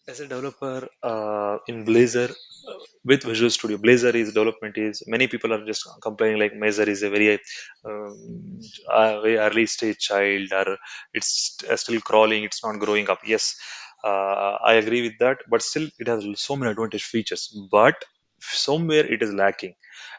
As a developer in Blazor, with Visual Studio, Blazor is development is many people are just complaining like Blazor is a very early stage child, or it's still crawling, it's not growing up. Yes, I agree with that, but still it has so many advantage features, but somewhere it is lacking.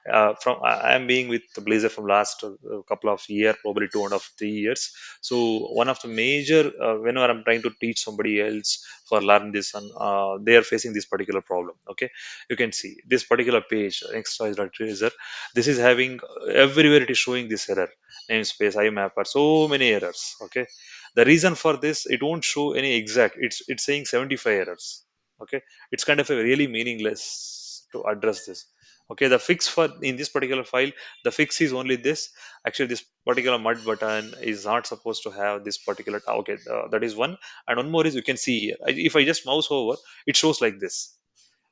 I am being with Blazor from last couple of year, probably 2.5 3 years. So one of the major whenever I'm trying to teach somebody else for learn this, and they are facing this particular problem. Okay, you can see this particular page extra tracer. This is having everywhere it is showing this error, namespace imapper, so many errors. Okay, the reason for this, it won't show any exact, it's saying 75 errors. Okay, it's kind of a really meaningless to address this. Okay, the fix for in this particular file, the fix is only this. Actually, this particular mud button is not supposed to have this particular. Okay, that is one. And one more is, you can see here, if I just mouse over, it shows like this.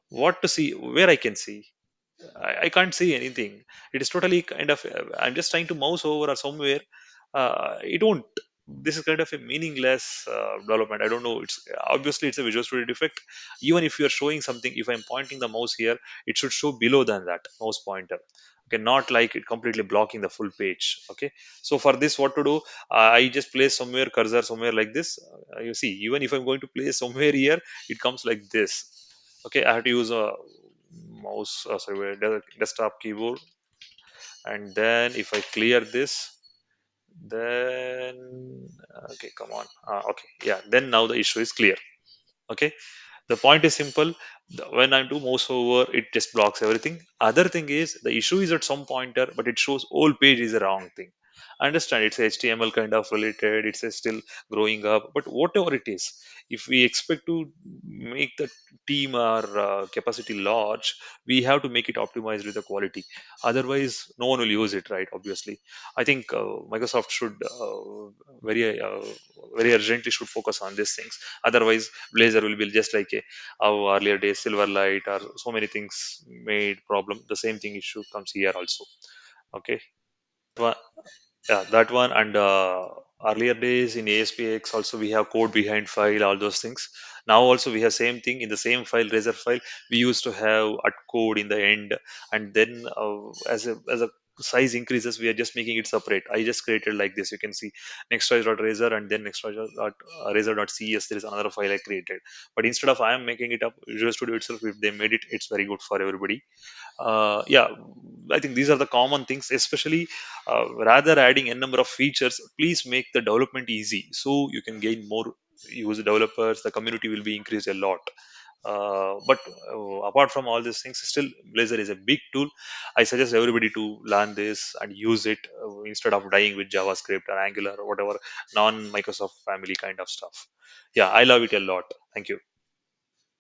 What to see, where I can see, I can't see anything. It is totally kind of I'm just trying to mouse over or somewhere, it won't. This is kind of a meaningless development. I don't know, it's obviously it's a Visual Studio defect. Even if you are showing something, if I'm pointing the mouse here, it should show below than that mouse pointer. Okay, not like it completely blocking the full page. Okay, so for this, what to do, I just place somewhere cursor somewhere like this. You see, even if I'm going to place somewhere here, it comes like this. Okay, I have to use a mouse, sorry, desktop keyboard, and then if I clear this, then okay, come on, okay, yeah, then now the issue is clear. Okay, the point is simple. When I do mouse over, it just blocks everything. Other thing is, the issue is at some pointer, but it shows whole page is a wrong thing. I understand it's HTML kind of related, it's a still growing up, but whatever it is, if we expect to make the team or capacity large, we have to make it optimized with the quality. Otherwise, no one will use it, right? Obviously, I think Microsoft should very very urgently should focus on these things. Otherwise, Blazor will be just like a our earlier days, Silverlight, or so many things made problem. The same thing issue comes here also. Okay, one, yeah, that one, and earlier days in ASPX also we have code behind file, all those things. Now also we have same thing in the same file, Razor file. We used to have at code in the end, and then as a size increases, we are just making it separate. I just created like this. You can see Razor, and then Razor.cs. There is another file I created. But instead of I am making it up, Visual Studio itself, if they made it, it's very good for everybody. Yeah, I think these are the common things, especially rather adding a number of features. Please make the development easy so you can gain more user developers, the community will be increased a lot. But apart from all these things, still Blazor is a big tool. I suggest everybody to learn this and use it instead of dying with JavaScript or Angular or whatever non Microsoft family kind of stuff. Yeah, I love it a lot. Thank you.